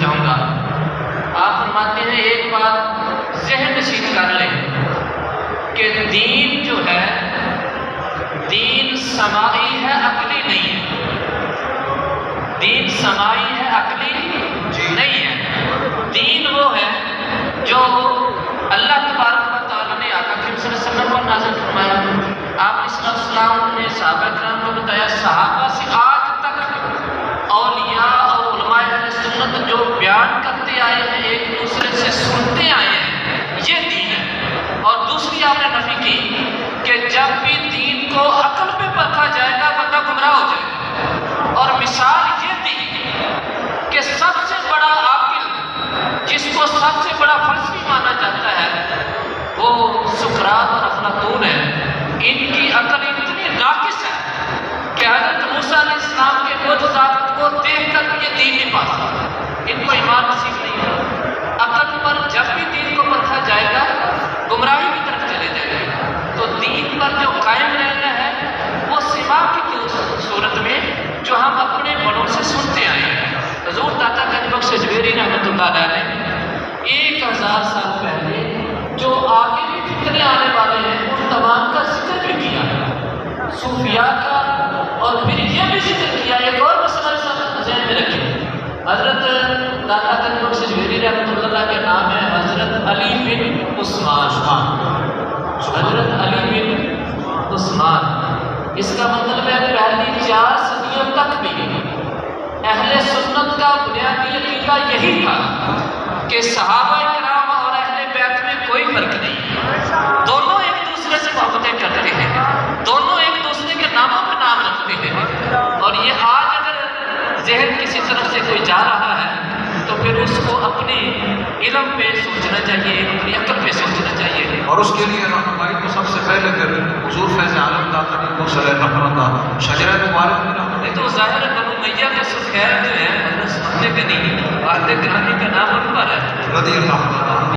چاہوں گا۔ آپ فرماتے ہیں ایک بات ذہن نشین کر لیں کہ دین جو ہے دین سماعی ہے، عقلی نہیں ہے۔ دین سماعی ہے، عقلی نہیں ہے۔ دین وہ ہے جو اللہ تبارک و تعالیٰ نے آقا کریم صلی اللہ علیہ وسلم پر نازل فرمایا۔ آپ صلی اللہ علیہ وسلم نے صحابہ کرام کو بتایا، صحابہ سے آج تک اولیاء اور علماء اہل سنت جو بیان کرتے آئے ہیں، ایک دوسرے سے سنتے آئے ہیں، یہ دین ہے۔ اور دوسری آپ نے نفی کی کہ جب بھی دین کو عقل پہ پرکھا جائے گا بندہ گمراہ ہو جائے گا۔ اور مثال یہ دی کہ سب سے بڑا عاقل، جس کو سب سے بڑا فلسفی مانا جاتا ہے، وہ سقراط اور افلاطون ہے۔ ان کی عقل اتنی ناقص ہے کہ حضرت موسیٰ علیہ السلام کے معجزات کو دیکھ کر یہ دین نہیں پا سکتے، ان کو ایمان نصیب نہیں ہوا۔ عقل پر جب بھی دین کو پرکھا جائے گا گمراہی کی طرف چلے جائیں گے۔ تو دین پر جو قائم رہنا ہے وہ سوا کی صورت میں جو ہم اپنے بڑوں سے سنتے آئے ہیں۔ حضور داتا گنج بخش اجمیری رحمۃ اللہ علیہ نے 1000 سال پہلے جو آگے بھی فتنے آنے والے ہیں ان تمام کا ذکر بھی کیا ہے، صوفیاء کا، اور پھر یہ بھی ذکر کیا۔ ایک اور مسئلہ ذہن میں رکھیں، حضرت داتا گنج بخش اجمیری رحمۃ اللہ کا نام ہے حضرت علی بن عثمان۔ حضرت علی بن عثمان، اس کا مطلب ہے پہلی 4 صدیوں تک بھی اہل سنت کا بنیادی عقیدہ یہی تھا کہ صحابہ کرام اور اہل بیت میں کوئی فرق نہیں ہے، دونوں ایک دوسرے سے محبتیں کرتے ہیں، دونوں ایک دوسرے کے ناموں پہ نام رکھتے ہیں۔ اور یہ آج اگر ذہن کسی طرف سے کوئی جا رہا ہے تو پھر اس کو اپنے علم پہ سوچنا چاہیے، اپنی عقل پہ سوچنا چاہیے۔ اور اس کے لیے رہنمائی تو سب سے پہلے پھر حضور فیض عالم داتا گنج بخش علیہ رحمۃ شجرہ مبارک میں نہیں تو ظاہر بنو میہ کے سفیر جو ہے سنتے کے نہیں، آتے گرامی کا نام ان پر ہے۔ رضی اللہ عنہ۔